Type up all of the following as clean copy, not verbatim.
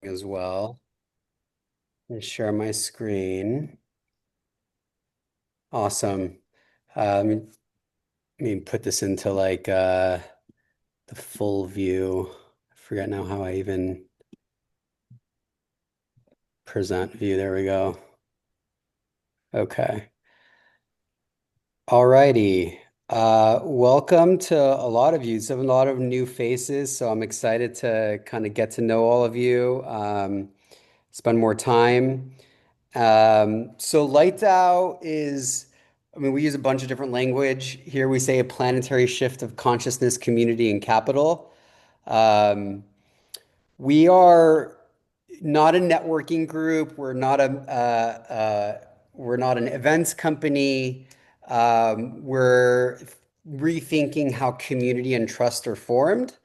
as well and share my screen. Awesome. Let me put this into like the full view. I forget now how I even present view. There we go. Okay. Alrighty. Welcome to a lot of you. So a lot of new faces, so I'm excited to kind of get to know all of you, spend more time. So Light DAO is, I mean, we use a bunch of different language. Here we say a planetary shift of consciousness, community, and capital. Um, we are not a networking group. We're not an events company. We're rethinking how community and trust are formed,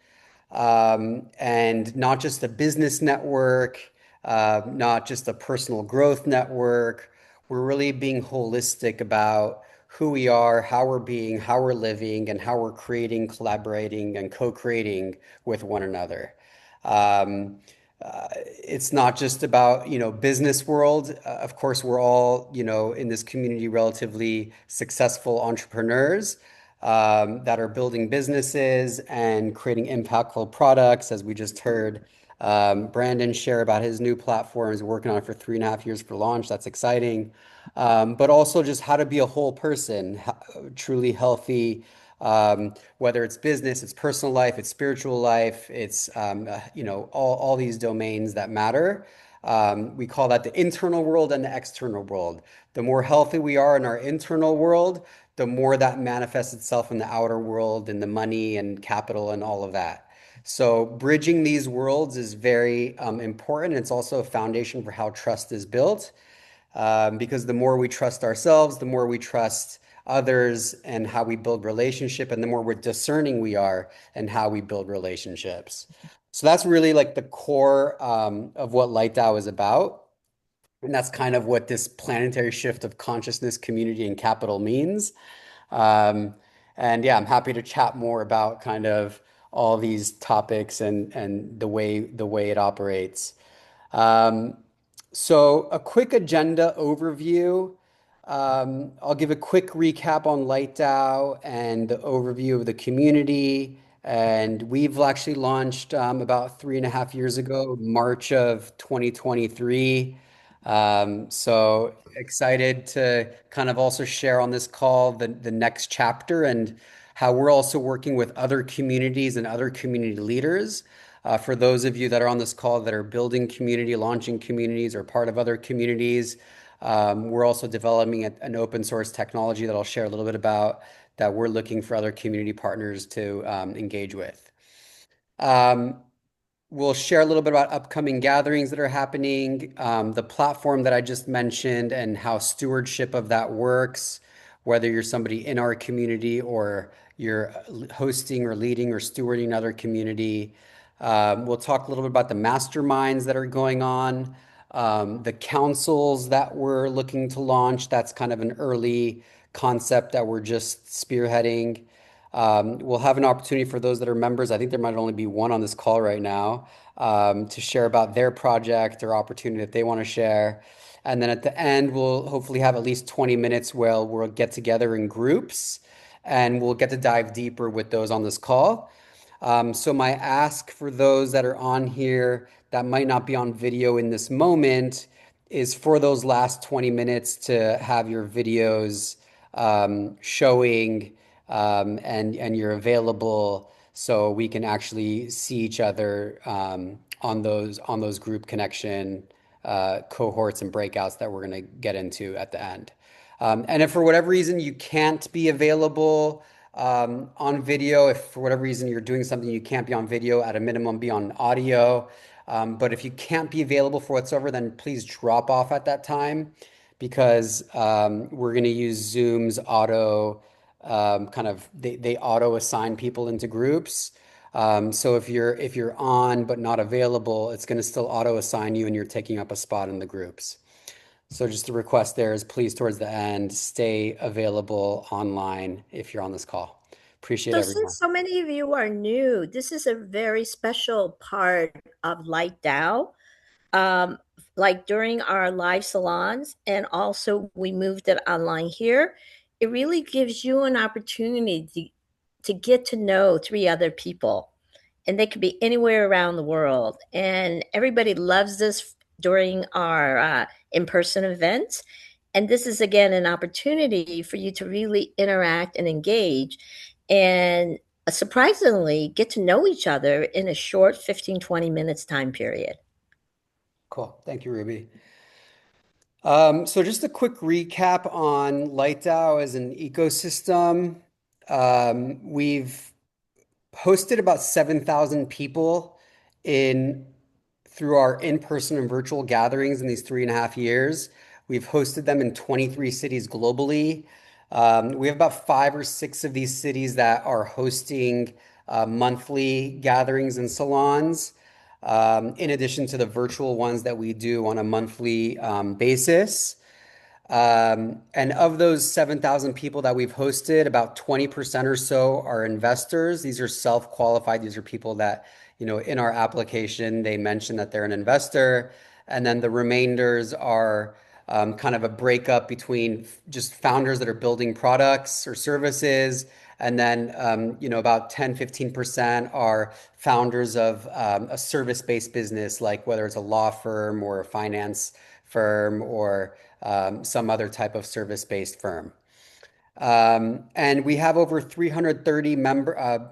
and not just a business network, not just a personal growth network. We're really being holistic about who we are, how we're being, how we're living, and how we're creating, collaborating, and co-creating with one another. Um, it's not just about, business world. Of course, we're all, in this community relatively successful entrepreneurs that are building businesses and creating impactful products, as we just heard Brandon share about his new platforms, working on it for 3.5 years for launch. That's exciting. But also just how to be a whole person, truly healthy, whether it's business, it's personal life, it's spiritual life, it's all these domains that matter. We call that the internal world and the external world. The more healthy we are in our internal world, the more that manifests itself in the outer world, in the money and capital and all of that. So bridging these worlds is very important. It's also a foundation for how trust is built, because the more we trust ourselves, the more we trust others and how we build relationship, and the more we're discerning we are and how we build relationships. So that's really like the core of what Light DAO is about. And that's kind of what this planetary shift of consciousness, community, and capital means. Um, and yeah, I'm happy to chat more about kind of all these topics and the way it operates. Um, so a quick agenda overview. I'll give a quick recap on Light DAO and the overview of the community. And we've actually launched about 3.5 years ago, March of 2023. So excited to kind of also share on this call the next chapter and how we're also working with other communities and other community leaders. For those of you that are on this call that are building community, launching communities, or part of other communities, we're also developing an open source technology that I'll share a little bit about that we're looking for other community partners to engage with. Um, We'll share a little bit about upcoming gatherings that are happening, the platform that I just mentioned, and how stewardship of that works, whether you're somebody in our community or you're hosting or leading or stewarding another community. We'll talk a little bit about the masterminds that are going on, the councils that we're looking to launch. That's kind of an early concept that we're just spearheading. We'll have an opportunity for those that are members. I think there might only be one on this call right now, to share about their project or opportunity that they want to share. And then at the end, we'll hopefully have at least 20 minutes where we'll get together in groups and we'll get to dive deeper with those on this call. So my ask for those that are on here that might not be on video in this moment is for those last 20 minutes to have your videos showing, and you're available so we can actually see each other on those group connection cohorts and breakouts that we're going to get into at the end. And if for whatever reason you can't be available on video, if for whatever reason you're doing something you can't be on video, at a minimum be on audio. But if you can't be available for whatsoever, then please drop off at that time, because we're going to use Zoom's auto kind of they auto assign people into groups. So if you're on but not available, it's going to still auto assign you and you're taking up a spot in the groups. So just a request there is please towards the end, stay available online if you're on this call. Appreciate So, everyone. since so many of you are new, this is a very special part of Light DAO. um, like during our live salons, and also we moved it online here. It really gives you an opportunity to get to know three other people, and they could be anywhere around the world. And everybody loves this during our in person events. And this is, again, an opportunity for you to really interact and engage and surprisingly get to know each other in a short 15-20 minutes time period. Cool. Thank you, Ruby. So just a quick recap on LightDAO as an ecosystem. We've hosted about 7,000 people in through our in-person and virtual gatherings in these 3.5 years. We've hosted them in 23 cities globally. We have about five or six of these cities that are hosting monthly gatherings and salons, in addition to the virtual ones that we do on a monthly basis. And of those 7,000 people that we've hosted, about 20% or so are investors. These are self-qualified. These are people that, in our application, they mention that they're an investor. And then the remainders are kind of a breakup between just founders that are building products or services. And then, about 10-15% are founders of a service-based business, like whether it's a law firm or a finance firm or some other type of service-based firm. And we have over 330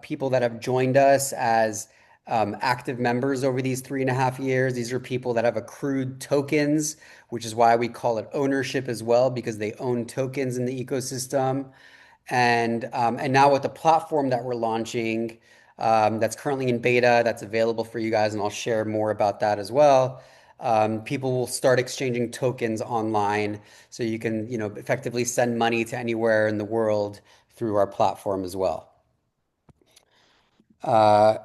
people that have joined us as active members over these 3.5 years. These are people that have accrued tokens, which is why we call it ownership as well, because they own tokens in the ecosystem. And now with the platform that we're launching, that's currently in beta, that's available for you guys, and I'll share more about that as well. People will start exchanging tokens online, so you can, effectively send money to anywhere in the world through our platform as well. Uh,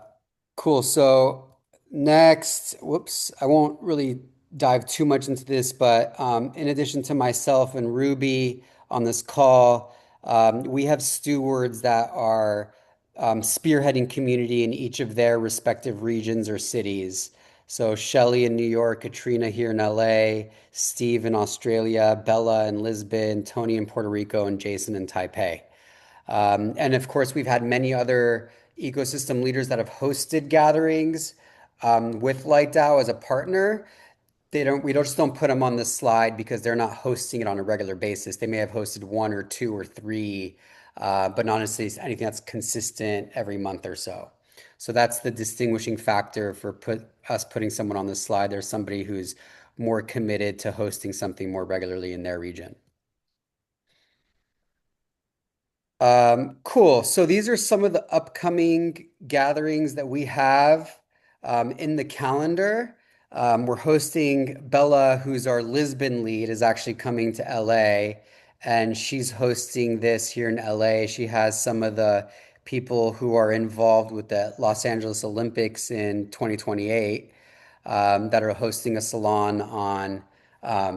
Cool. So next, whoops, I won't really dive too much into this, but in addition to myself and Ruby on this call, we have stewards that are spearheading community in each of their respective regions or cities. So Shelly in New York, Katrina here in LA, Steve in Australia, Bella in Lisbon, Tony in Puerto Rico, and Jason in Taipei. And of course, we've had many other ecosystem leaders that have hosted gatherings with LightDAO as a partner. We just don't put them on the slide because they're not hosting it on a regular basis. They may have hosted one or two or three, but not necessarily anything that's consistent every month or so. So that's the distinguishing factor for us putting someone on the slide. There's somebody who's more committed to hosting something more regularly in their region. Cool. So these are some of the upcoming gatherings that we have in the calendar. We're hosting Bella, who's our Lisbon lead, is actually coming to LA, and she's hosting this here in LA. She has some of the people who are involved with the Los Angeles Olympics in 2028 that are hosting a salon on,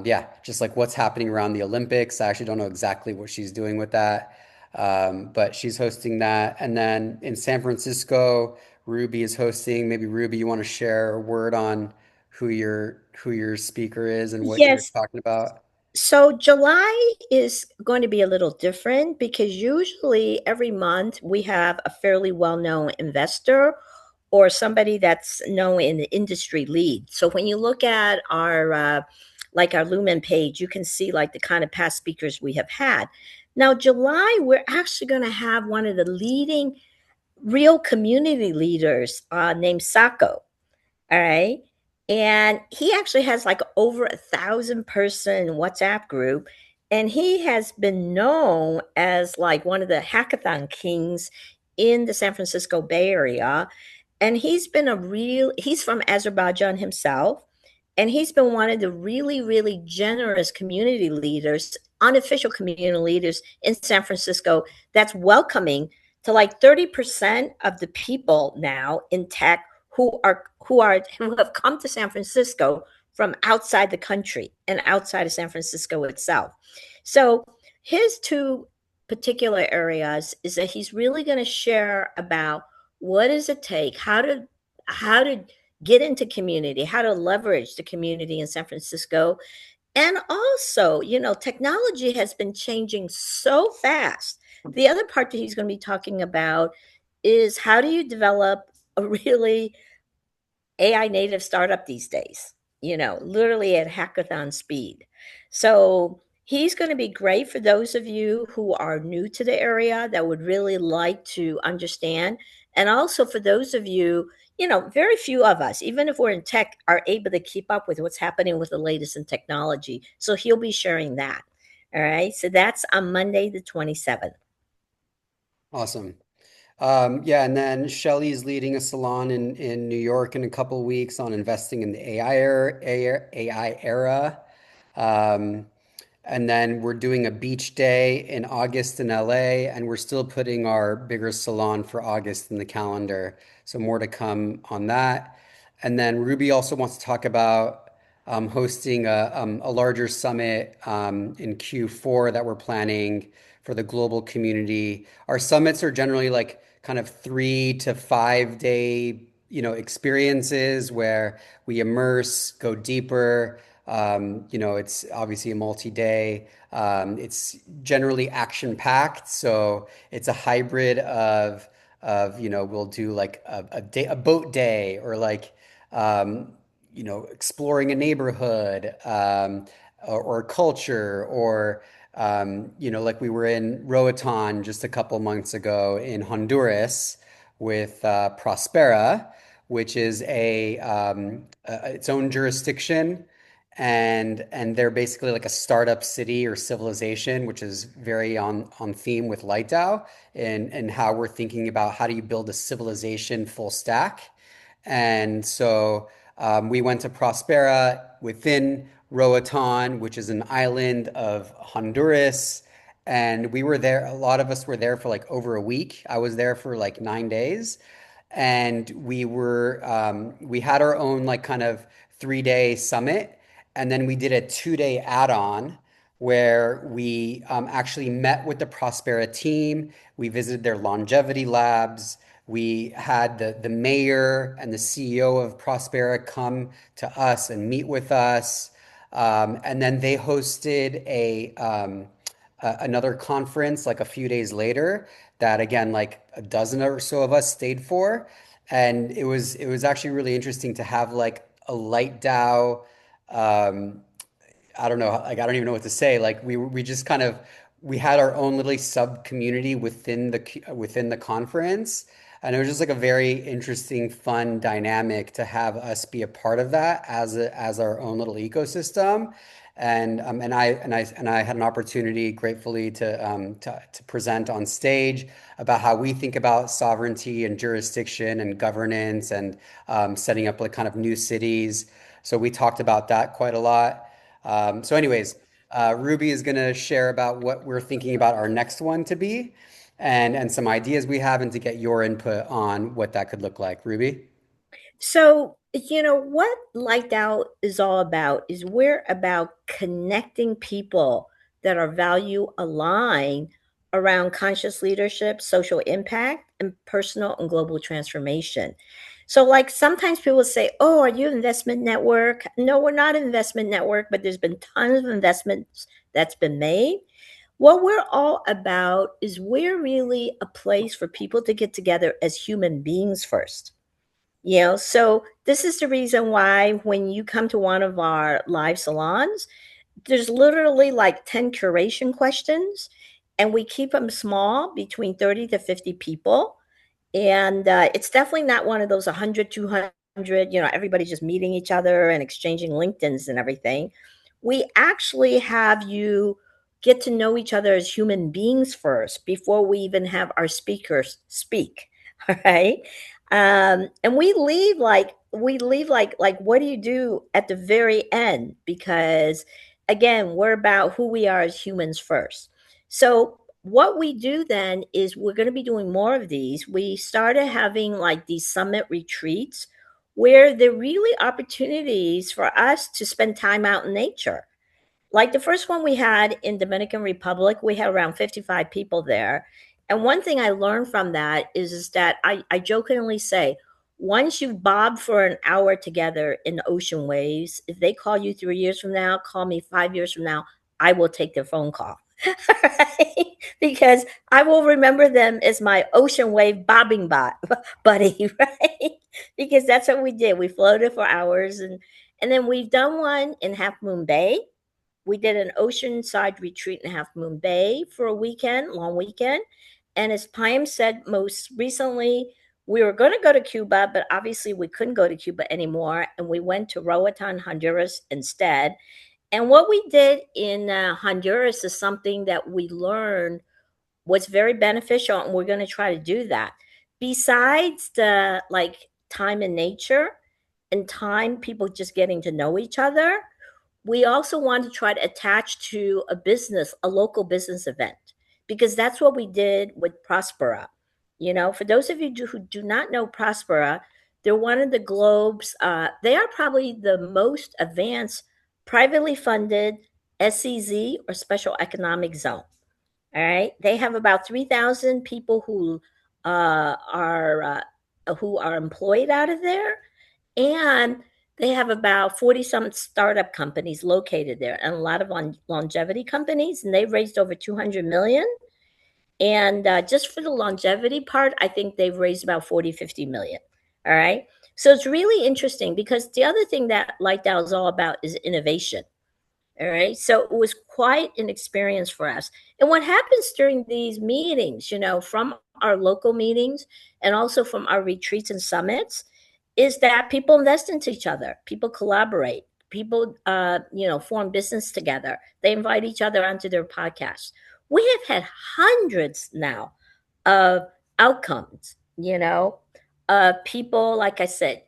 yeah, just like what's happening around the Olympics. I actually don't know exactly what she's doing with that. But she's hosting that. And then in San Francisco, Ruby is hosting. Maybe Ruby, you want to share a word on who your speaker is and what you're Yes. talking about? So July is going to be a little different because usually every month we have a fairly well-known investor or somebody that's known in the industry lead. So when you look at our like our Lumen page, you can see like the kind of past speakers we have had. Now, July, we're actually going to have one of the leading real community leaders named Sako. All right. And he actually has like over 1,000 person WhatsApp group. And he has been known as like one of the hackathon kings in the San Francisco Bay Area. And he's from Azerbaijan himself. And he's been one of the really, really generous community leaders, unofficial community leaders in San Francisco that's welcoming to like 30% of the people now in tech who have come to San Francisco from outside the country and outside of San Francisco itself. So his two particular areas is that he's really going to share about what does it take, how to get into community, how to leverage the community in San Francisco. And also, technology has been changing so fast. The other part that he's going to be talking about is how do you develop a really AI native startup these days, literally at hackathon speed. So he's going to be great for those of you who are new to the area that would really like to understand. And also for those of you, very few of us, even if we're in tech, are able to keep up with what's happening with the latest in technology. So he'll be sharing that. All right. So that's on Monday, the 27th. Awesome. Yeah, and then Shelly's leading a salon in New York in a couple weeks on investing in the AI era. Um, and then we're doing a beach day in August in LA, and we're still putting our bigger salon for August in the calendar. So more to come on that. And then Ruby also wants to talk about hosting a larger summit in Q4 that we're planning for the global community. Our summits are generally like kind of 3 to 5 day, experiences where we immerse, go deeper. It's obviously a multi-day. It's generally action-packed, so it's a hybrid of we'll do like a day, a boat day, or like um, exploring a neighborhood, or culture, or like we were in Roatan just a couple months ago in Honduras with Prospera, which is its own jurisdiction, and they're basically like a startup city or civilization, which is very on theme with Light DAO, and how we're thinking about how do you build a civilization full stack. And so we went to Prospera within Roatan, which is an island of Honduras. And we were there, a lot of us were there for like over a week. I was there for like 9 days. And we had our own like kind of 3 day summit. And then we did a 2 day add-on where we actually met with the Prospera team. We visited their longevity labs. We had the mayor and the CEO of Prospera come to us and meet with us. And then they hosted another conference like a few days later that again like a dozen or so of us stayed for. And it was actually really interesting to have like a light DAO. um, I don't know, like I don't even know what to say. Like we just kind of we had our own little sub community within the conference, and it was just like a very interesting, fun dynamic to have us be a part of that as our own little ecosystem. And I had an opportunity, gratefully, to present on stage about how we think about sovereignty and jurisdiction and governance and setting up like kind of new cities. So we talked about that quite a lot. Anyways, Ruby is going to share about what we're thinking about our next one to be, and some ideas we have, and to get your input on what that could look like. Ruby? So, what Light Out is all about is we're about connecting people that are value aligned around conscious leadership, social impact, and personal and global transformation. So, like sometimes people say, "Oh, are you an investment network?" No, we're not an investment network, but there's been tons of investments that's been made. What we're all about is we're really a place for people to get together as human beings first. So this is the reason why when you come to one of our live salons, there's literally like 10 curation questions, and we keep them small, between 30 to 50 people. And it's definitely not one of those 100, 200, everybody just meeting each other and exchanging LinkedIn's and everything. We actually have you get to know each other as human beings first before we even have our speakers speak. All right. And we leave like what do you do at the very end? Because again, we're about who we are as humans first. So what we do then is we're going to be doing more of these. We started having like these summit retreats where they're really opportunities for us to spend time out in nature. Like the first one we had in Dominican Republic, we had around 55 people there. And one thing I learned from that is that I jokingly say, once you've bobbed for an hour together in ocean waves, if they call you 3 years from now, call me 5 years from now, I will take their phone call. Right? Because I will remember them as my ocean wave bobbing buddy, right? Because that's what we did. We floated for hours, and then we've done one in Half Moon Bay. We did an oceanside retreat in Half Moon Bay for a weekend, long weekend. And as Pam said, most recently, we were going to go to Cuba, but obviously we couldn't go to Cuba anymore. And we went to Roatan, Honduras instead. And what we did in Honduras is something that we learned was very beneficial. And we're going to try to do that. Besides the like time in nature and time people just getting to know each other, we also want to try to attach to a business, a local business event, because that's what we did with Prospera. You know, for those of you who do not know Prospera, they're one of the globe's, they are probably the most advanced privately funded SEZ or special economic zone. All right. They have about 3,000 people who are employed out of there, and they have about 40 some startup companies located there and a lot of longevity companies, and they've raised over 200 million. And just for the longevity part, I think they've raised about 40, 50 million. All right. So it's really interesting because the other thing that Light DAO is all about is innovation. All right. So it was quite an experience for us. And what happens during these meetings, you know, from our local meetings and also from our retreats and summits, is that people invest into each other, people collaborate, people, form business together. They invite each other onto their podcasts. We have had hundreds now of outcomes, people, like I said,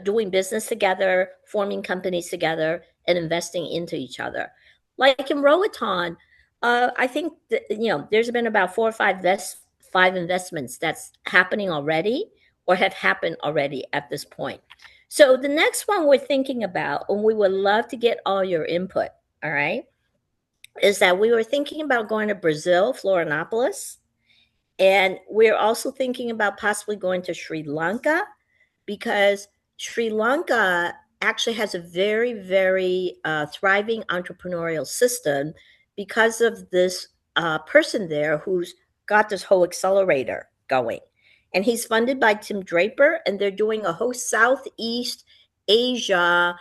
doing business together, forming companies together, and investing into each other. Like in Roatan, I think that, there's been about five investments that's happening already or have happened already at this point. So the next one we're thinking about, and we would love to get all your input, all right, is that we were thinking about going to Brazil, Florianopolis, and we're also thinking about possibly going to Sri Lanka because Sri Lanka actually has a very, very thriving entrepreneurial system because of this person there who's got this whole accelerator going. And he's funded by Tim Draper, and they're doing a whole Southeast Asia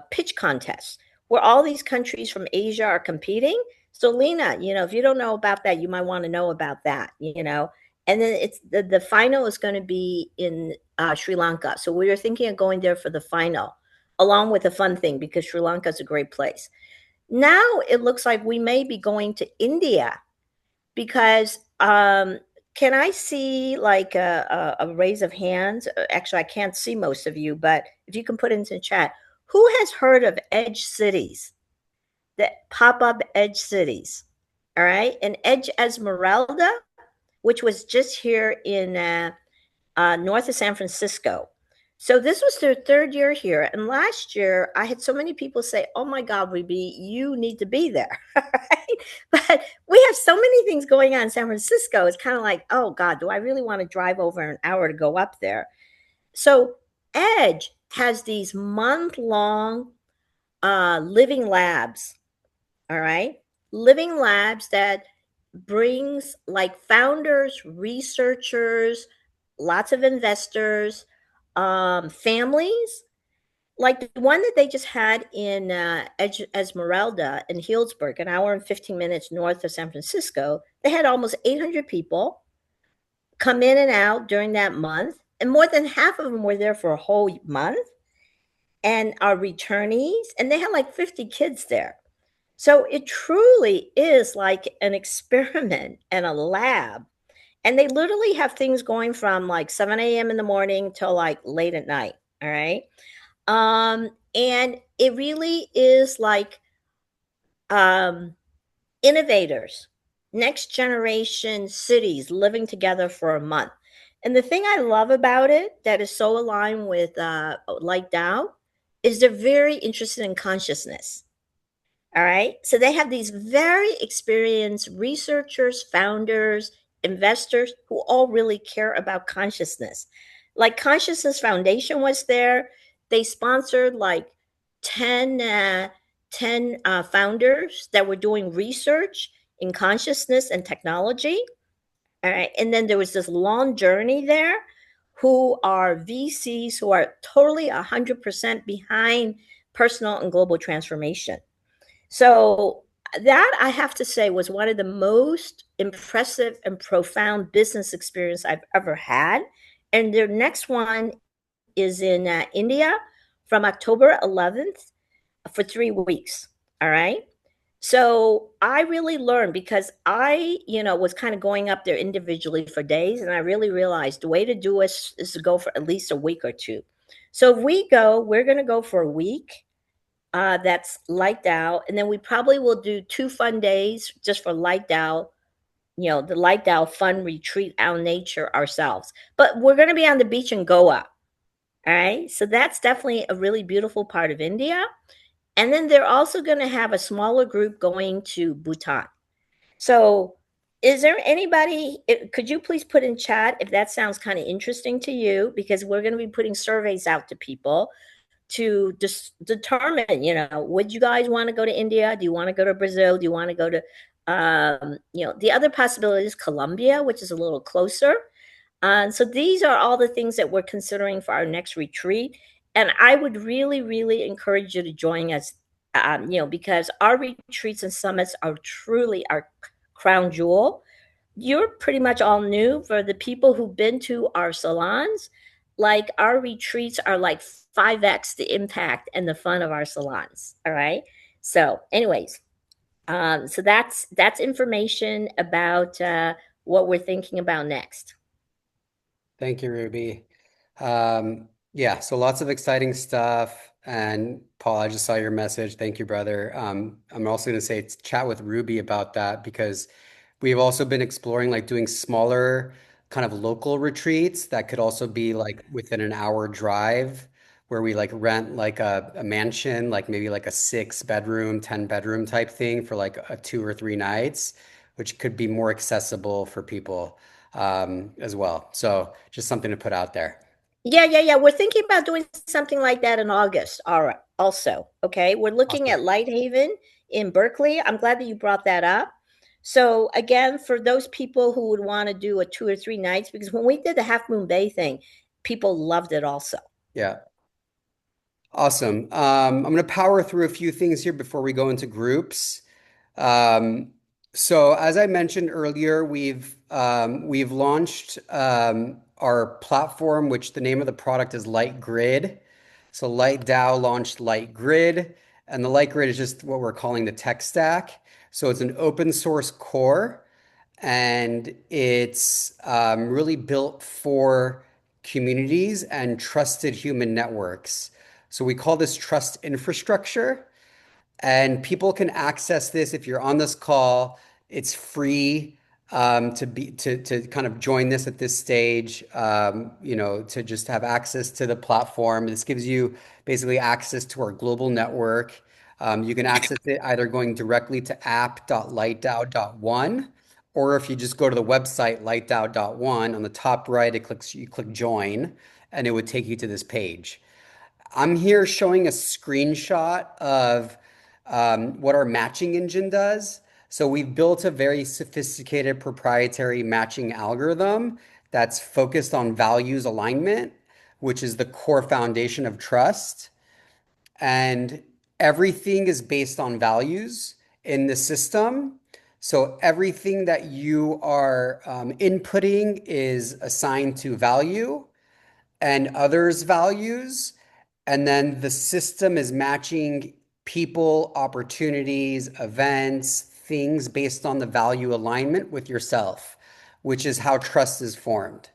pitch contest where all these countries from Asia are competing. So, Lena, if you don't know about that, you might want to know about that. And then it's the final is going to be in Sri Lanka. So we were thinking of going there for the final, along with a fun thing because Sri Lanka is a great place. Now it looks like we may be going to India because can I see like a raise of hands? Actually, I can't see most of you, but if you can put it into the chat, who has heard of Edge Cities? That pop-up Edge Cities. All right. And Edge Esmeralda, which was just here in north of San Francisco. So this was their third year here. And last year, I had so many people say, oh my God, Ruby, you need to be there. Right? But we have so many things going on in San Francisco. It's kind of like, oh God, do I really want to drive over an hour to go up there? So Edge has these month-long living labs. All right. Living labs that brings like founders, researchers, lots of investors, families. Like the one that they just had in Esmeralda in Healdsburg, an hour and 15 minutes north of San Francisco. They had almost 800 people come in and out during that month. And more than half of them were there for a whole month and are returnees. And they had like 50 kids there. So it truly is like an experiment and a lab. And they literally have things going from like 7 a.m. in the morning till like late at night. All right. And it really is like innovators, next generation cities living together for a month. And the thing I love about it that is so aligned with Light DAO is they're very interested in consciousness. All right. So they have these very experienced researchers, founders, investors who all really care about consciousness. Like Consciousness Foundation was there. They sponsored like 10, 10 founders that were doing research in consciousness and technology. All right. And then there was this long journey there who are VCs who are totally 100% behind personal and global transformation. So that I have to say was one of the most impressive and profound business experience I've ever had. And their next one is in India from October 11th for 3 weeks. All right. So I really learned because I was kind of going up there individually for days, and I really realized the way to do it is to go for at least a week or two. So if we go, we're going to go for a week. That's Light DAO, and then we probably will do 2 fun days just for Light DAO. The Light DAO fun retreat out in nature ourselves. But we're going to be on the beach in Goa. All right, so that's definitely a really beautiful part of India. And then they're also going to have a smaller group going to Bhutan. So, is there anybody, could you please put in chat if that sounds kind of interesting to you? Because we're going to be putting surveys out to people to determine, would you guys want to go to India? Do you want to go to Brazil? Do you want to go to, the other possibility is Colombia, which is a little closer. So these are all the things that we're considering for our next retreat. And I would really, really encourage you to join us, because our retreats and summits are truly our crown jewel. You're pretty much all new. For the people who've been to our salons, like our retreats are like 5x the impact and the fun of our salons. All right. So, anyways, so that's information about what we're thinking about next. Thank you, Ruby. Yeah, so lots of exciting stuff. And Paul, I just saw your message. Thank you, brother. I'm also going to say chat with Ruby about that because we've also been exploring like doing smaller kind of local retreats that could also be like within an hour drive where we like rent like a mansion, like maybe like a 6 bedroom, 10 bedroom type thing for like a 2 or 3 nights, which could be more accessible for people as well. So just something to put out there. Yeah, yeah, yeah. We're thinking about doing something like that in August. All right. Also, okay. We're looking Awesome. at Lighthaven in Berkeley. I'm glad that you brought that up. So again, for those people who would want to do a 2 or 3 nights, because when we did the Half Moon Bay thing, people loved it also. Yeah. Awesome. I'm going to power through a few things here before we go into groups. Um, so as I mentioned earlier, we've launched our platform, which the name of the product is Light Grid. So Light DAO launched Light Grid, and the Light Grid is just what we're calling the tech stack. So it's an open source core, and it's really built for communities and trusted human networks. So we call this trust infrastructure. And people can access this if you're on this call. It's free to kind of join this at this stage. To just have access to the platform. This gives you basically access to our global network. You can access it either going directly to app.lightdow.one, or if you just go to the website lightdow.one, on the top right, you click join, and it would take you to this page. I'm here showing a screenshot of what our matching engine does. So we've built a very sophisticated proprietary matching algorithm that's focused on values alignment, which is the core foundation of trust. And everything is based on values in the system. So everything that you are inputting is assigned to value and others' values. And then the system is matching people, opportunities, events, things based on the value alignment with yourself, which is how trust is formed.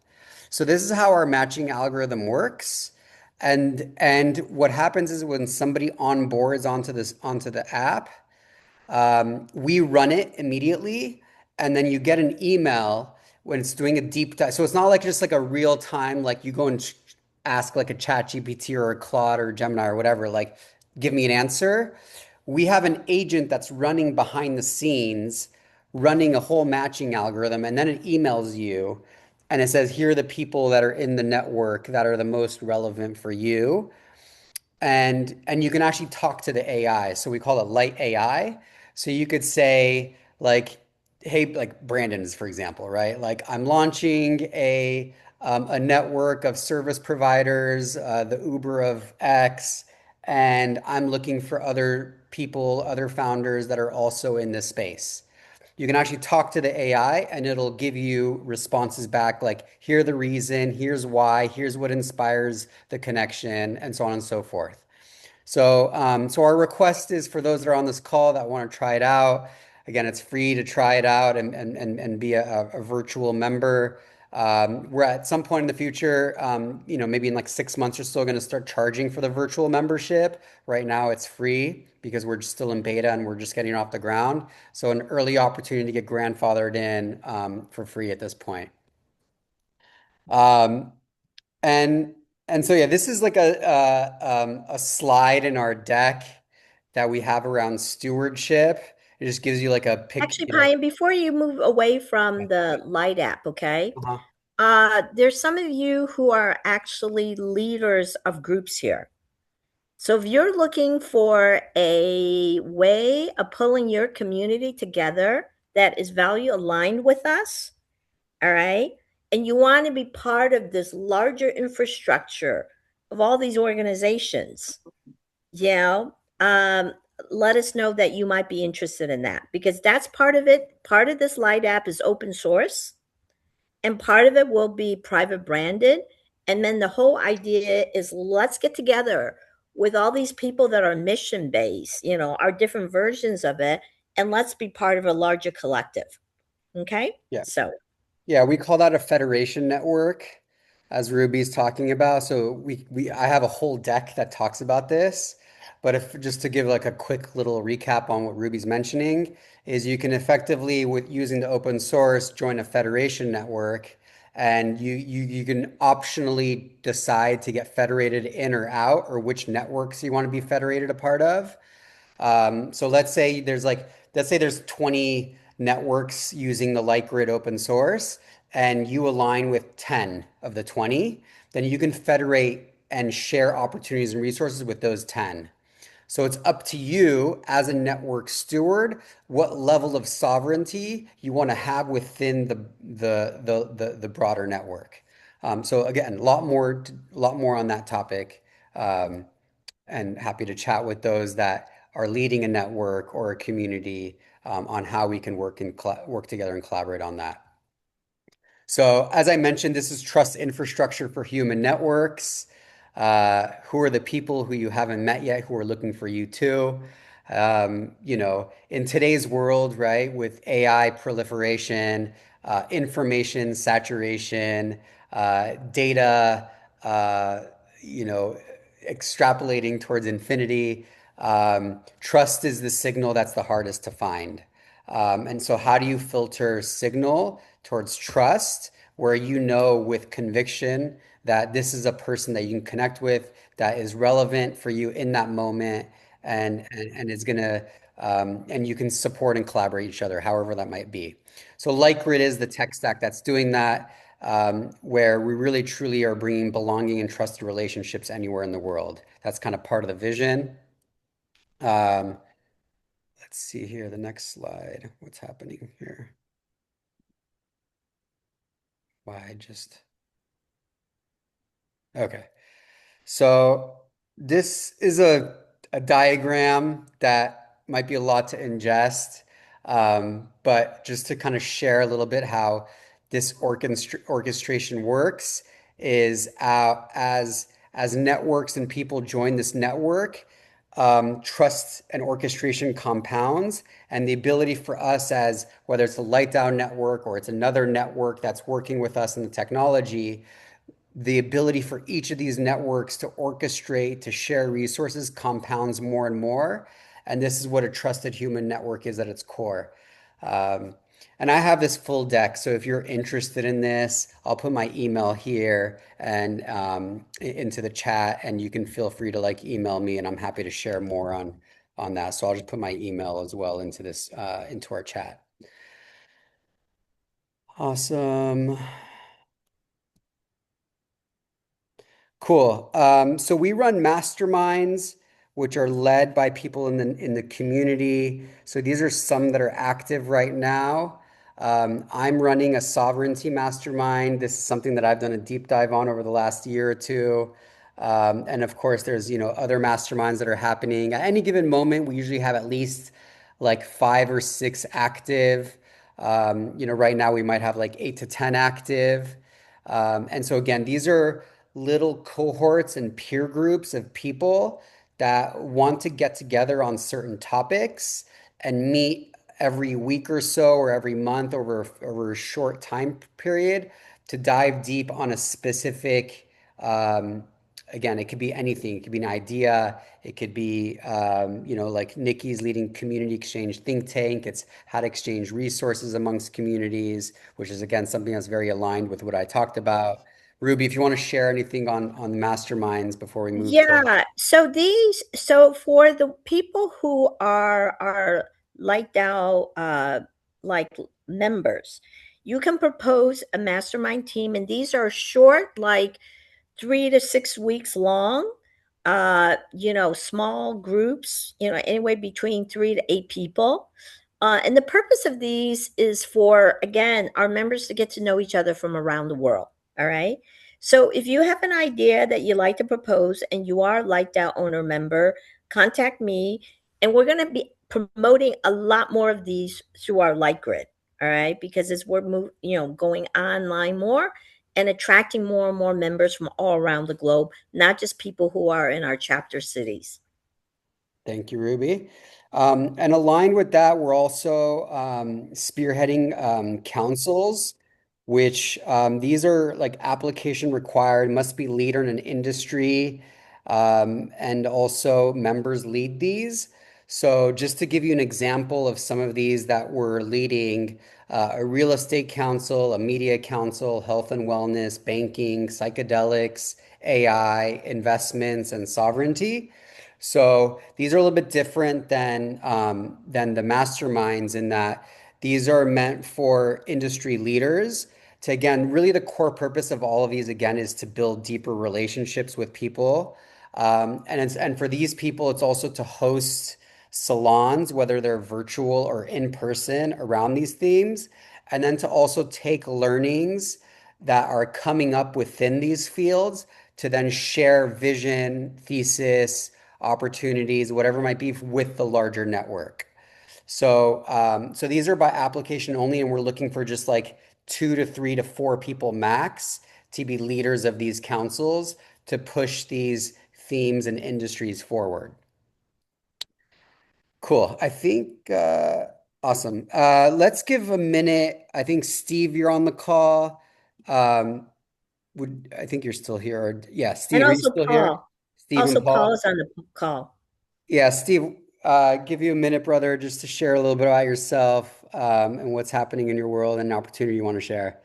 So this is how our matching algorithm works. And what happens is when somebody onboards onto the app, we run it immediately, and then you get an email when it's doing a deep dive. So it's not like just like a real time, like you go and ask like a chat GPT or a Claude or Gemini or whatever, like give me an answer. We have an agent that's running behind the scenes running a whole matching algorithm, and then it emails you and it says, here are the people that are in the network that are the most relevant for you. And you can actually talk to the AI. So we call it light AI. So you could say like, hey, like Brandon's, for example, right? Like I'm launching a network of service providers, the Uber of X, and I'm looking for other people, other founders that are also in this space. You can actually talk to the AI and it'll give you responses back like, here the reason, here's why, here's what inspires the connection, and so on and so forth. So our request is for those that are on this call that want to try it out. Again, it's free to try it out and be a virtual member. We're at some point in the future, maybe in like 6 months or so, going to start charging for the virtual membership. Right now, it's free because we're still in beta and we're just getting off the ground. So an early opportunity to get grandfathered in for free at this point. Um, and and so yeah, this is like a slide in our deck that we have around stewardship. It just gives you like a pic, Actually, Pine, before you move away from the Light app, okay? uh-huh. There's some of you who are actually leaders of groups here. So if you're looking for a way of pulling your community together that is value aligned with us, all right, and you want to be part of this larger infrastructure of all these organizations, you know, let us know that you might be interested in that because that's part of it. Part of this Light app is open source and part of it will be private branded. And then the whole idea is let's get together with all these people that are mission based, our different versions of it, and let's be part of a larger collective. Okay. Yeah. So Yeah, we call that a federation network, as Ruby's talking about. So I have a whole deck that talks about this. But if just to give like a quick little recap on what Ruby's mentioning, is you can effectively, with using the open source, join a federation network, and you can optionally decide to get federated in or out, or which networks you want to be federated a part of. So let's say there's 20 networks using the Light Grid open source, and you align with 10 of the 20, then you can federate and share opportunities and resources with those 10. So it's up to you as a network steward what level of sovereignty you want to have within the broader network. So again, a lot more on that topic. Um, and happy to chat with those that are leading a network or a community on how we can work together and collaborate on that. So, as I mentioned, this is trust infrastructure for human networks. Who are the people who you haven't met yet who are looking for you too? In today's world, right, with AI proliferation, information saturation, data, uh, you know, extrapolating towards infinity, trust is the signal that's the hardest to find. And so, how do you filter signal towards trust, where you know with conviction that this is a person that you can connect with, that is relevant for you in that moment, and is gonna and you can support and collaborate each other, however that might be. So, Lightgrid is the tech stack that's doing that, where we really truly are bringing belonging and trusted relationships anywhere in the world. That's kind of part of the vision. Um, let's see here, the next slide. What's happening here? Why just okay. So this is a diagram that might be a lot to ingest, but just to kind of share a little bit how this orchestration works is as networks and people join this network, trust and orchestration compounds, and the ability for us as whether it's a light down network or it's another network that's working with us in the technology, the ability for each of these networks to orchestrate, to share resources compounds more and more. And this is what a trusted human network is at its core. Um, and I have this full deck. So if you're interested in this, I'll put my email here and into the chat, and you can feel free to like email me, and I'm happy to share more on that. So I'll just put my email as well into this into our chat. Awesome. Cool. So we run masterminds, which are led by people in the community. So these are some that are active right now. I'm running a sovereignty mastermind. This is something that I've done a deep dive on over the last year or two. And of course, there's, other masterminds that are happening. At any given moment, we usually have at least like 5 or 6 active. Right now we might have like 8 to 10 active. And so again, these are little cohorts and peer groups of people that want to get together on certain topics and meet every week or so or every month over a short time period to dive deep on a specific again, it could be anything. It could be an idea. It could be, like Nikki's leading community exchange think tank. It's how to exchange resources amongst communities, which is, again, something that's very aligned with what I talked about. Ruby, if you want to share anything on the masterminds before we move to. Yeah. So for the people who are like DAO, like members, you can propose a mastermind team, and these are short, like 3 to 6 weeks long. Small groups, anywhere between 3 to 8 people. And the purpose of these is for, again, our members to get to know each other from around the world. All right. So if you have an idea that you'd like to propose and you are like that owner member, contact me. And we're going to be promoting a lot more of these through our light grid. All right. Because as we're going online more and attracting more and more members from all around the globe, not just people who are in our chapter cities. Thank you, Ruby. And aligned with that, we're also spearheading councils, which these are like application required, must be leader in an industry, and also members lead these. So just to give you an example of some of these that we're leading, a real estate council, a media council, health and wellness, banking, psychedelics, AI, investments, and sovereignty. So these are a little bit different than the masterminds in that these are meant for industry leaders to, again, really the core purpose of all of these again is to build deeper relationships with people. And for these people, it's also to host salons, whether they're virtual or in person, around these themes, and then to also take learnings that are coming up within these fields to then share vision, thesis, opportunities, whatever it might be with the larger network. So these are by application only, and we're looking for just like 2 to 3 to 4 people max to be leaders of these councils to push these themes and industries forward. Cool. I think awesome. Let's give a minute. I think Steve, you're on the call. Um, would I think you're still here? Yeah, And Steve, are you also still here? Paul. Steve and Also, Paul Paul. is on the call. Yeah, Steve, give you a minute, brother, just to share a little bit about yourself, and what's happening in your world and an opportunity you want to share.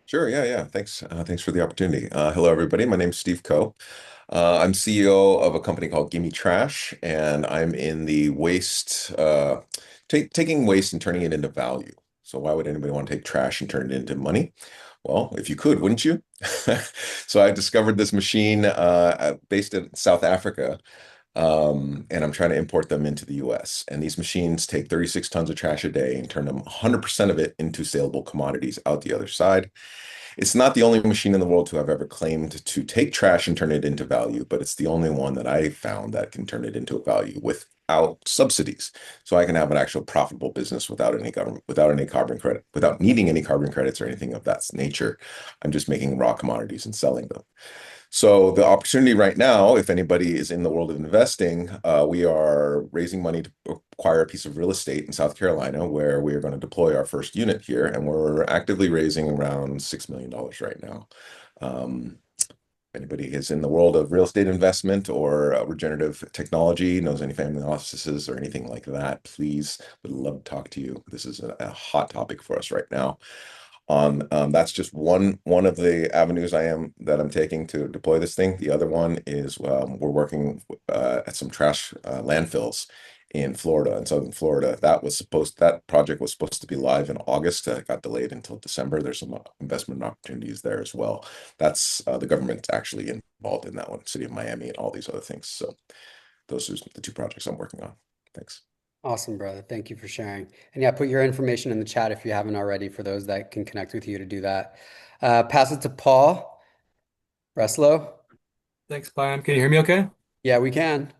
Sure. Yeah. Yeah. Thanks. Thanks for the opportunity. Hello, everybody. My name's Steve Coe. I'm CEO of a company called Gimme Trash, and I'm in the waste, taking waste and turning it into value. So why would anybody want to take trash and turn it into money? Well, if you could, wouldn't you? So I discovered this machine based in South Africa, and I'm trying to import them into the US. And these machines take 36 tons of trash a day and turn them 100% of it into saleable commodities out the other side. It's not the only machine in the world to have ever claimed to take trash and turn it into value, but it's the only one that I found that can turn it into a value without subsidies. So I can have an actual profitable business without any government, without any carbon credit, without needing any carbon credits or anything of that nature. I'm just making raw commodities and selling them. So the opportunity right now, if anybody is in the world of investing, we are raising money to acquire a piece of real estate in South Carolina where we are going to deploy our first unit here, and we're actively raising around $6 million right now. If anybody is in the world of real estate investment or regenerative technology, knows any family offices or anything like that, please would love to talk to you. This is a hot topic for us right now on that's just one of the avenues I'm taking to deploy this thing. The other one is we're working at some trash landfills, in Florida, in Southern Florida. That project was supposed to be live in August. It got delayed until December. There's some investment opportunities there as well. That's the government actually involved in that one, City of Miami and all these other things. So those are the two projects I'm working on. Thanks. Awesome, brother. Thank you for sharing. And yeah, put your information in the chat if you haven't already for those that can connect with you to do that. Pass it to Paul Reslow. Thanks, Pam. Can you hear me okay? Yeah, we can.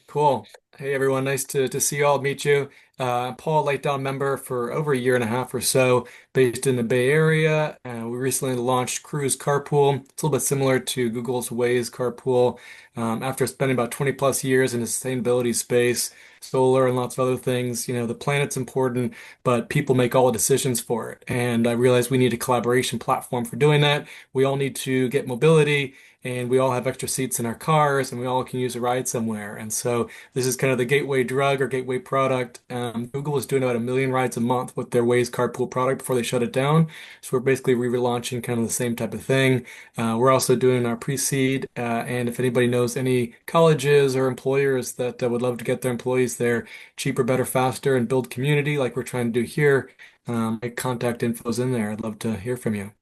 Cool. Hey, everyone. Nice to see you all, meet you. Paul, Light Down member for over a year and a half or so, based in the Bay Area. We recently launched Cruise Carpool. It's a little bit similar to Google's Waze Carpool. After spending about 20 plus years in the sustainability space, solar and lots of other things, the planet's important, but people make all the decisions for it. And I realized we need a collaboration platform for doing that. We all need to get mobility, and we all have extra seats in our cars, and we all can use a ride somewhere. And so this is kind of the gateway drug or gateway product. Google is doing about 1 million rides a month with their Waze carpool product before they shut it down. So we're basically relaunching kind of the same type of thing. We're also doing our pre-seed, and if anybody knows any colleges or employers that would love to get their employees there cheaper, better, faster, and build community like we're trying to do here, my contact info's in there. I'd love to hear from you.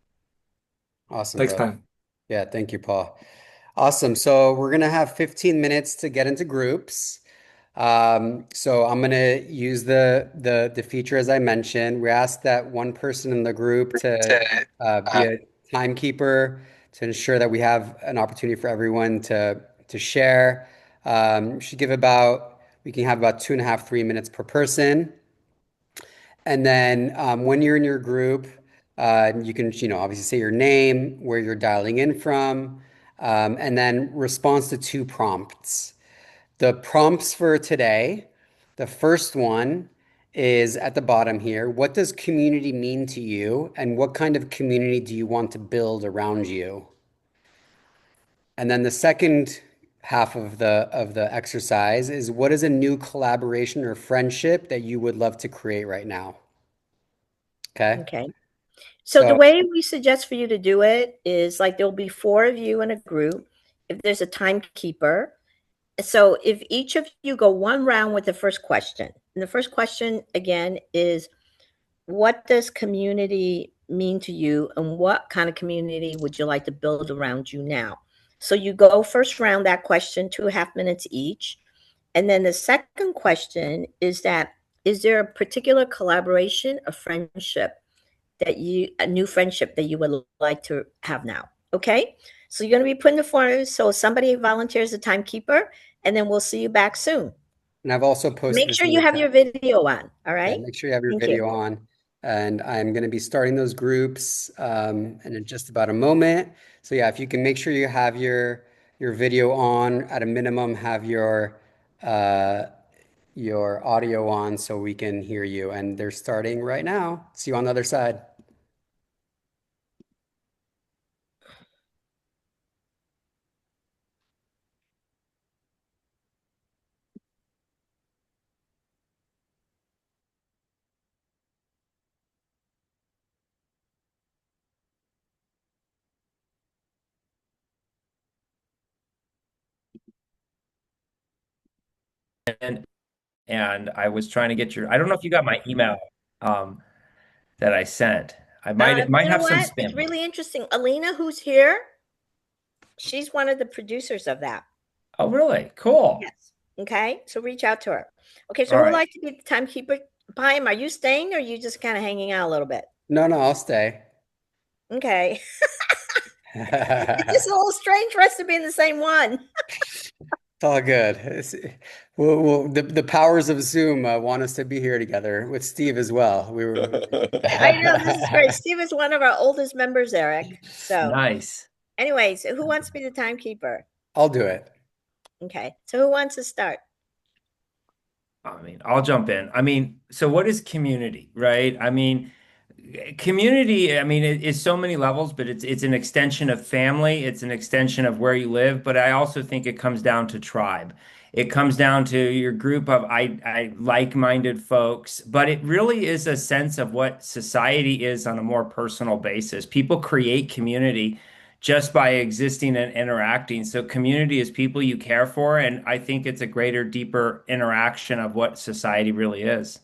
Awesome, Thanks, brother. Pam. Yeah, thank you, Paul. Awesome. So we're gonna have 15 minutes to get into groups. So I'm gonna use the feature as I mentioned. We asked that one person in the group to be a timekeeper to ensure that we have an opportunity for everyone to share. Should give about we can have about 2.5, 3 minutes per person. And then when you're in your group, you can, obviously say your name, where you're dialing in from, and then response to two prompts. The prompts for today, the first one is at the bottom here. What does community mean to you, and what kind of community do you want to build around you? And then the second half of the exercise is what is a new collaboration or friendship that you would love to create right now? Okay. Okay. So the So, way we suggest for you to do it is like there'll be four of you in a group. If there's a timekeeper, so if each of you go one round with the first question, and the first question again is, what does community mean to you, and what kind of community would you like to build around you now? So you go first round that question, 2.5 minutes each. And then the second question is that, is there a particular collaboration, a friendship a new friendship that you would like to have now? Okay. So you're going to be putting the form. So somebody volunteers a timekeeper, and then we'll see you back soon. and I've also posted Make this sure in you the have chat. your video on. All Yeah, right. make sure you have your Thank you. video on. And I'm going to be starting those groups in just about a moment. So yeah, if you can make sure you have your video on, at a minimum, have uh, your audio on so we can hear you. And they're starting right now. See you on the other side. and and I was trying to get I don't know if you got my email um that I sent. I might You know have some what? It's spam. really interesting. Alina, who's here, she's one of the producers of that. Oh, really? Cool. Yes. Okay. So reach out to her. Okay. So All who would right. like to be the timekeeper? Payam, are you staying, or are you just kind of hanging out a little bit? No, no, I'll stay. Okay. It's just a little strange for us to be in the same one. It's all good. The powers of Zoom want us to be here together with Steve as well. We were. I know, this is great. Steve is one of our oldest members, Eric. So, Nice. anyways, who wants to be the timekeeper? I'll do it. Okay. So, who wants to start? I mean, I'll jump in. I mean, so what is community, right? I mean, community, I mean, it's so many levels, but it's an extension of family, it's an extension of where you live, but I also think it comes down to tribe. It comes down to your group of I like-minded folks, but it really is a sense of what society is on a more personal basis. People create community just by existing and interacting. So community is people you care for, and I think it's a greater, deeper interaction of what society really is.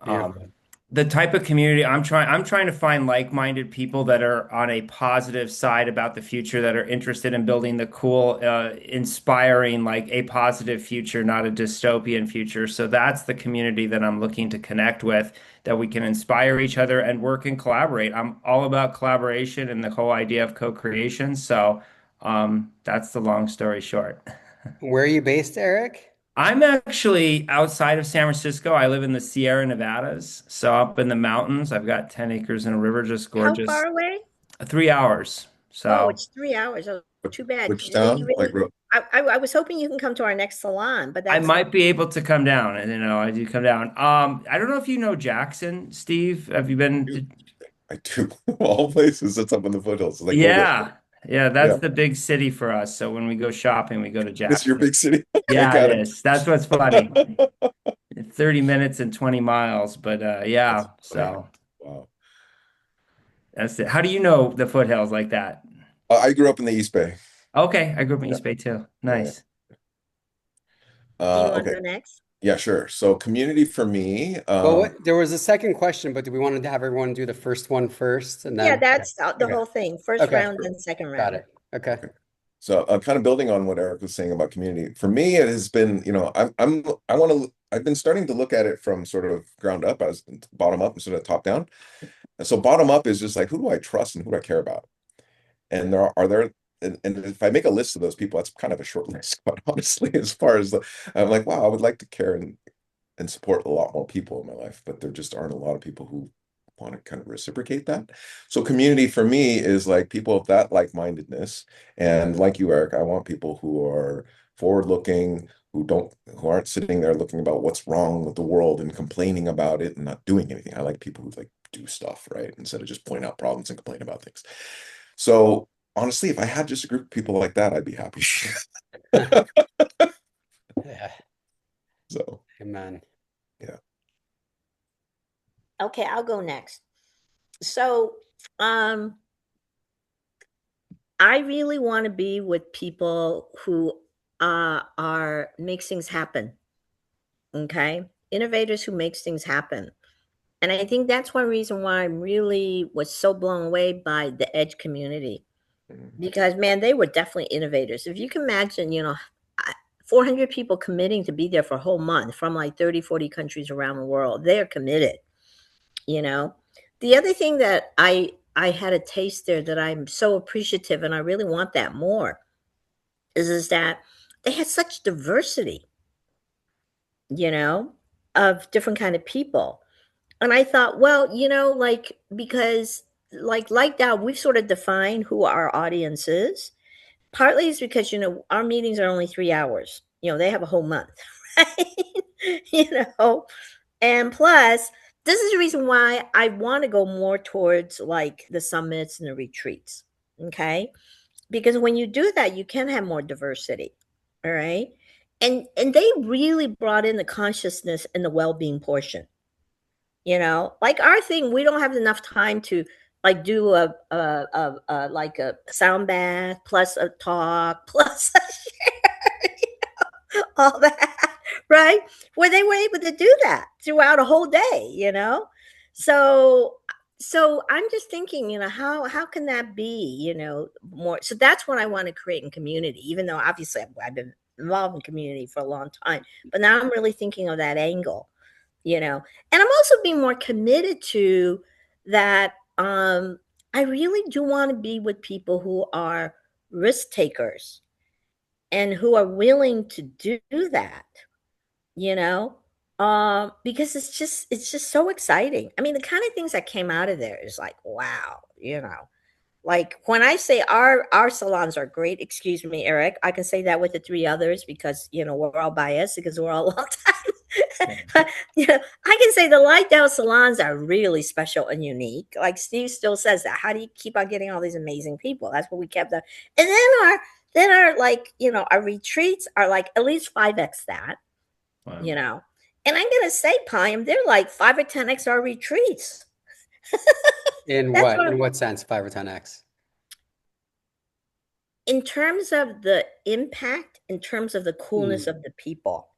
Beautiful. The type of community I'm trying to find like-minded people that are on a positive side about the future, that are interested in building the cool, inspiring, like a positive future, not a dystopian future. So that's the community that I'm looking to connect with, that we can inspire each other and work and collaborate. I'm all about collaboration and the whole idea of co-creation. So that's the long story short. Where are you based, Eric? I'm actually outside of San Francisco. I live in the Sierra Nevadas, so up in the mountains. I've got 10 acres and a river, just How far gorgeous. away? 3 hours. Oh, So it's 3 hours. Oh, Which, too bad. which town? Like, I was hoping you can come to our next salon, but I that's might be able to come down, and I do come down. I don't know if you know Jackson, Steve. Have you been to... I do. All places that's up in the foothills. Like, go there. Yeah. Yeah, Yeah. that's the big city for us. So when we go shopping, we go to This is your Jackson. big city. Okay, Yeah, it got is. That's what's funny. it. 30 minutes and 20 miles, but That's yeah, funny. so Wow. that's it. How do you know the foothills like that? I grew up in the East Bay. Okay, I grew up in Yeah. East Bay too. Yeah. Nice. Do you want to Okay. go next? Yeah, sure. So community for me, Well, there was a second question, but do we want to have everyone do the first one first and Yeah, then? that's the Okay. whole thing. First Okay. round and second Got round. it. Okay. so kind of building on what Eric was saying about community. For me, it has been, I want to, I've been starting to look at it from sort of ground up as bottom up instead of top down. And so bottom up is just like, who do I trust and who do I care about? And and if I make a list of those people, that's kind of a short list, but honestly, as far as I'm like, wow, I would like to care and support a lot more people in my life, but there just aren't a lot of people who want to kind of reciprocate that. So community for me is like people of that like-mindedness. And like you, Eric, I want people who are forward-looking, who aren't sitting there looking about what's wrong with the world and complaining about it and not doing anything. I like people who like do stuff, right? Instead of just point out problems and complain about things. So honestly, if I had just a group of people like that, I'd be happy. Yeah. So Amen. yeah. Okay, I'll go next. So, I really want to be with people who are makes things happen. Okay, innovators who makes things happen. And I think that's one reason why I really was so blown away by the Edge community, because man, they were definitely innovators. If you can imagine, 400 people committing to be there for a whole month from like 30, 40 countries around the world. They are committed, you know. The other thing that I had a taste there that I'm so appreciative and I really want that more is that they had such diversity, you know, of different kind of people. And I thought, well, like because like that, we've sort of defined who our audience is. Partly is because our meetings are only 3 hours. They have a whole month, right? you know, and plus, this is the reason why I want to go more towards like the summits and the retreats. Okay, because when you do that, you can have more diversity. All right, and they really brought in the consciousness and the well-being portion. Like our thing, we don't have enough time to like do like a sound bath plus a talk plus all that, right? Where they were able to do that throughout a whole day. So I'm just thinking, how can that be, more? So that's what I want to create in community, even though obviously I've been involved in community for a long time, but now I'm really thinking of that angle. And I'm also being more committed to that. I really do want to be with people who are risk takers and who are willing to do that, you know, because it's just so exciting. I mean, the kind of things that came out of there is like, wow. Like when I say our salons are great, excuse me, Eric, I can say that with the three others because we're all biased because we're all long time. But I can say the Lightdown salons are really special and unique. Like Steve still says that. How do you keep on getting all these amazing people? That's what we kept up. And then our like our retreats are like at least 5x that. Wow. And I'm gonna say, Pine, they're like 5 or 10x our retreats. In That's what? what In what sense? 5 or 10x? In terms of the impact, in terms of the coolness Hmm. of the people.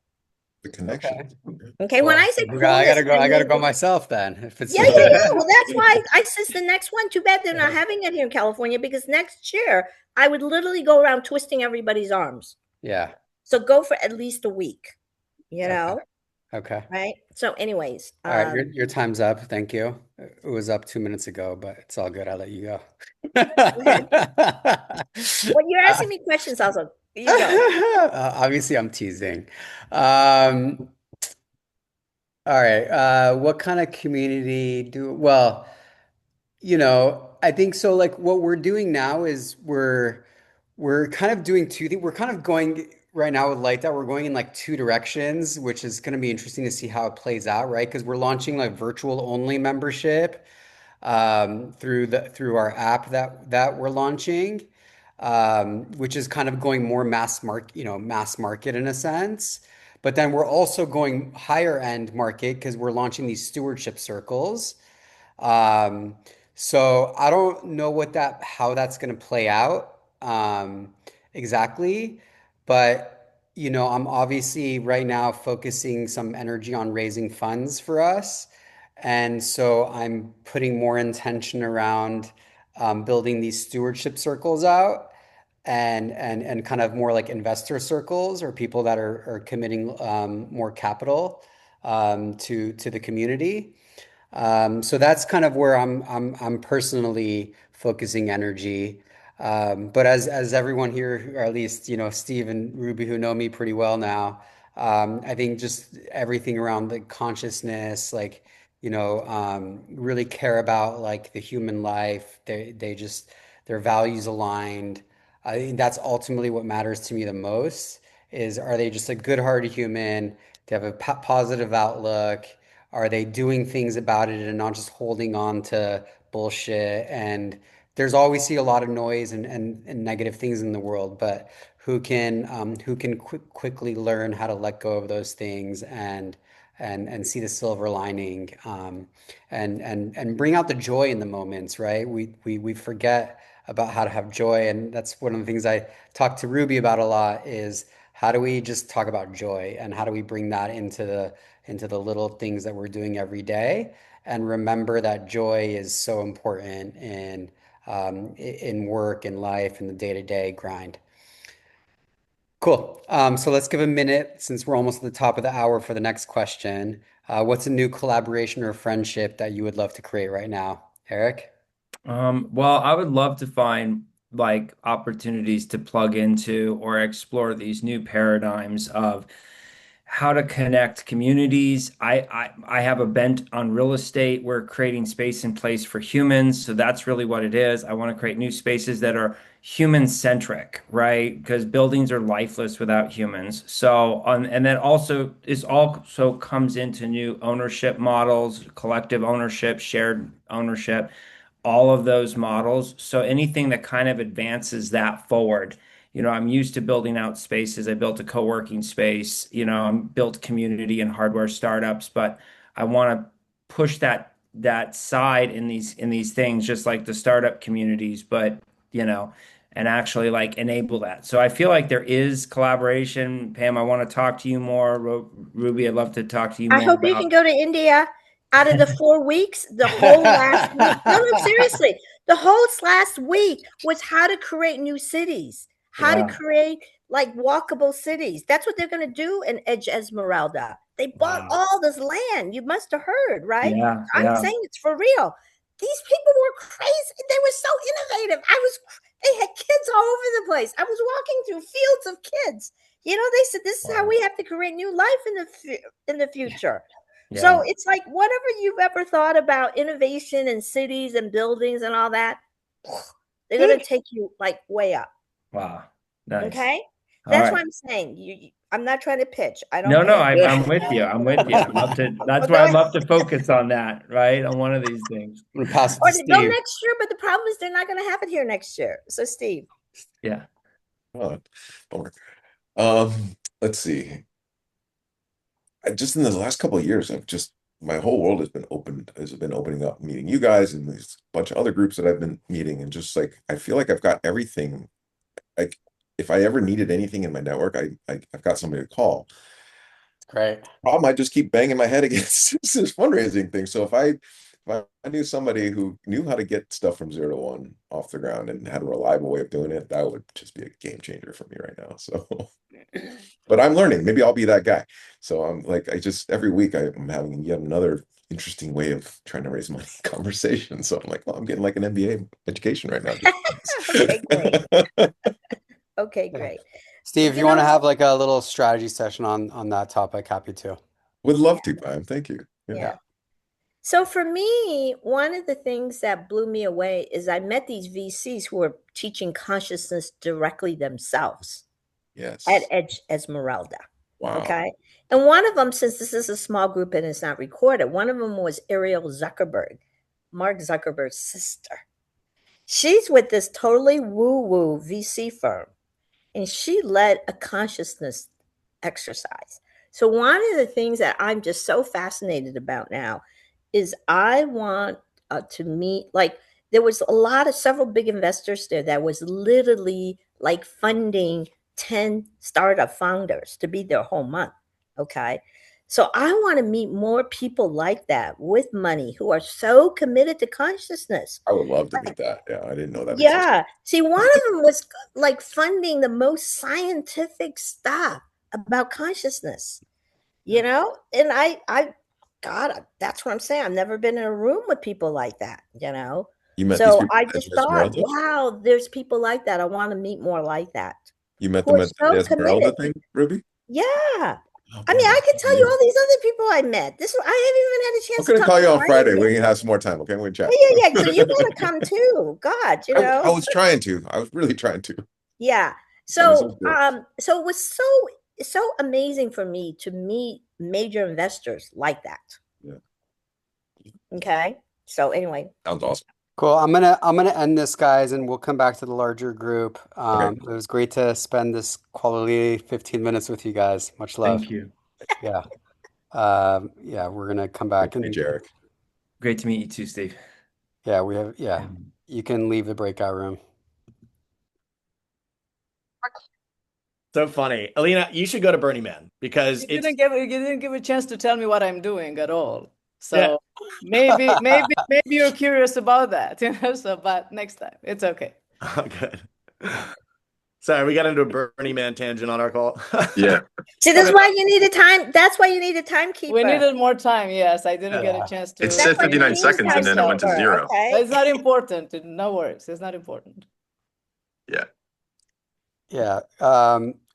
The Okay. connection. Okay, when I Well, say I coolness, gotta go. I I gotta mean, go myself then. If it's yeah, yeah, yeah. Well, that's why I says the next one. Too bad they're not having it here in California because next year I would literally go around twisting everybody's arms. yeah. So go for at least a week, you Okay. know, Okay. right? So, anyways, All right. Your time's up. Thank you. It was up 2 minutes ago, but it's all good. I'll let you go. go ahead. When you're asking me questions, also, you go. Obviously, I'm teasing. All right. What kind of community well, I think so like what we're doing now is we're kind of doing two things. We're kind of going right now with Light that we're going in like two directions, which is going to be interesting to see how it plays out, right? Because we're launching like virtual only membership through our app that we're launching, which is kind of going more mass market in a sense. But then we're also going higher end market because we're launching these stewardship circles. Um, so I don't know how that's going to play out exactly, but I'm obviously right now focusing some energy on raising funds for us, and so I'm putting more intention around building these stewardship circles out. And kind of more like investor circles or people that are committing more capital to the community. So that's kind of where I'm personally focusing energy. But as everyone here, or at least Steve and Ruby, who know me pretty well now, I think just everything around the consciousness, like really care about like the human life. They just their values aligned. I think that's ultimately what matters to me the most. Is are they just a good-hearted human? They have a positive outlook. Are they doing things about it and not just holding on to bullshit? And there's always see a lot of noise and negative things in the world, but who can quickly learn how to let go of those things and see the silver lining, and bring out the joy in the moments, right? We forget about how to have joy, and that's one of the things I talk to Ruby about a lot is how do we just talk about joy and how do we bring that into the little things that we're doing every day and remember that joy is so important in work and life and the day-to-day grind. Cool. So let's give a minute since we're almost at the top of the hour for the next question. What's a new collaboration or friendship that you would love to create right now, Eric? Well, I would love to find like opportunities to plug into or explore these new paradigms of how to connect communities. I have a bent on real estate. We're creating space and place for humans. So that's really what it is. I want to create new spaces that are human centric, right? Because buildings are lifeless without humans. So, and then also this also comes into new ownership models, collective ownership, shared ownership, all of those models. So anything that kind of advances that forward. I'm used to building out spaces. I built a co-working space, I'm built community and hardware startups, but I want to push that side in these things, just like the startup communities, but you know, and actually like enable that. So I feel like there is collaboration. Pam, I want to talk to you more. Ruby, I'd love to talk to you I more hope you can about. go to India. Out of the 4 weeks, the whole last week. No, no, seriously. The whole last week was how to create new cities, how to Yeah. create like walkable cities. That's what they're going to do in Edge Esmeralda. They bought Wow. all this land. You must have heard, right? Yeah, I'm yeah, saying it's for real. These people were crazy. They were so innovative. They had kids all over the place. I was walking through fields of kids. They said this is how wow. we have to create new life in the future. So Yeah, it's like whatever you've ever thought about innovation and cities and buildings and all that, they're gonna take you like way up. wow. Nice. Okay, All that's right. what I'm saying. I'm not trying to pitch. I don't No, no, pitch. I'm with you. I'm with you. I'd love to. That's But why go I'd ahead. love to focus on that, right? On one of these things. I'm gonna pass it Or to to go Steve. next year. But the problem is they're not going to have it here next year. So Steve, Yeah. Oh, bummer. Let's see. Just in the last couple of years, my whole world has been opening up, meeting you guys and these bunch of other groups that I've been meeting, and just like I feel like I've got everything like if I ever needed anything in my network, I've got somebody to call. Great. Problem, I just keep banging my head against this fundraising thing. So if I knew somebody who knew how to get stuff from 0 to 1 off the ground and had a reliable way of doing it, that would just be a game changer for me right now. So, but I'm learning. Maybe I'll be that guy. So I'm like, I just every week I'm having yet another interesting way of trying to raise money conversation. So I'm like, well, I'm getting like an MBA education right now. Okay, great. Okay, Yeah. great. Steve, if You you want to know, have like a little strategy session on that topic, happy to. Would love to, Pam. Thank you. Yeah. yeah. So for me, one of the things that blew me away is I met these VCs who were teaching consciousness directly themselves at Yes. Edge Esmeralda. Wow. Okay. And one of them, since this is a small group and it's not recorded, one of them was Ariel Zuckerberg, Mark Zuckerberg's sister. She's with this totally woo-woo VC firm, and she led a consciousness exercise. So one of the things that I'm just so fascinated about now is I want to meet, like, there was several big investors there that was literally like funding 10 startup founders to be their whole month. Okay. So I want to meet more people like that with money who are so committed to consciousness. I would love to meet that. Yeah, I didn't know that existed. Yeah. See, one of them was like funding the most scientific stuff about consciousness, And God, that's what I'm saying. I've never been in a room with people like that. You met these So people I at just thought, Esmeralda? wow, there's people like that. I want to meet more like that You met who them are at the so Esmeralda committed. thing, Ruby? Yeah. Oh I mean, man, I that's could tell you amazing. all these other people I met. I haven't even had a I'm chance to gonna talk call to you on Brian Friday. yet. We can have some more time, okay? We can chat. Yeah, yeah, yeah. So you gotta come too. God, I was trying to. I was really trying to. Yeah. This is So, good. so it was so amazing for me to meet major investors like that. Yeah, Okay. So anyway, sounds awesome. Cool. I'm gonna end this, guys, and we'll come back to the larger group. Okay. It was great to spend this quality 15 minutes with you guys. Much love. Thank you. Yeah. Yeah, we're gonna come Great back to meet and you, Eric. Great to meet you too, Steve. yeah, you can leave the breakout room. So funny. Alina, you should go to Burning Man because You didn't give a chance to tell me what I'm doing at all. So yeah. maybe you're curious about that, So, but next time, it's okay. Oh, good. Sorry, we got into a Burning Man tangent on our call. Yeah. see, that's why you need a time. That's why you need a timekeeper. We needed more time. Yes, I didn't get a Yeah. chance to. It That's said why you 59 need a seconds and then it went to timekeeper. 0. But Okay. it's not important. No worries. It's not important. Yeah. Yeah.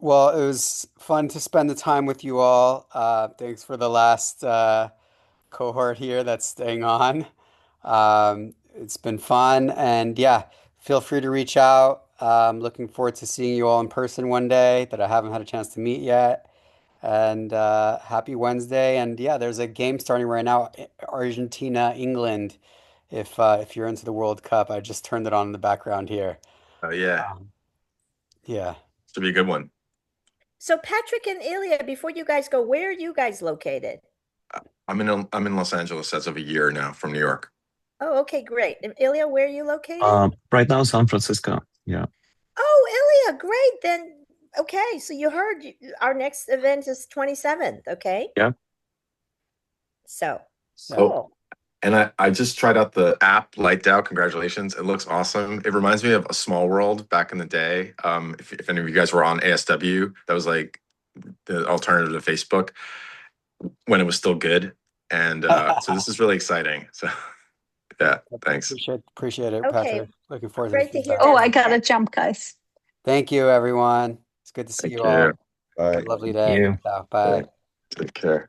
Well, it was fun to spend the time with you all. Thanks for the last cohort here that's staying on. It's been fun, and yeah, feel free to reach out. Looking forward to seeing you all in person one day that I haven't had a chance to meet yet. And happy Wednesday. And yeah, there's a game starting right now, Argentina, England. If you're into the World Cup, I just turned it on in the background here. Oh, yeah. Yeah. Should be a good one. So Patrick and Ilya, before you guys go, where are you guys located? I'm in Los Angeles as of a year now from New York. Oh, okay, great. And Ilya, where are you located? Right now, San Francisco. Yeah. Oh, Ilya, great. Then, okay. So you heard our next event is 27th. Okay. Yeah. So So, cool. and I just tried out the app Light DAO. Congratulations. It looks awesome. It reminds me of A Small World back in the day. If any of you guys were on ASW, that was like the alternative to Facebook when it was still good. And so this is really exciting. So yeah, thanks. Appreciate it, Okay. Patrick. Looking forward to Great the to hear feedback. Oh, that. I gotta jump, guys. Thank you, everyone. It's good to see Thank you all. you. Bye. Have a lovely Thank day. you. Yeah, bye. Take care.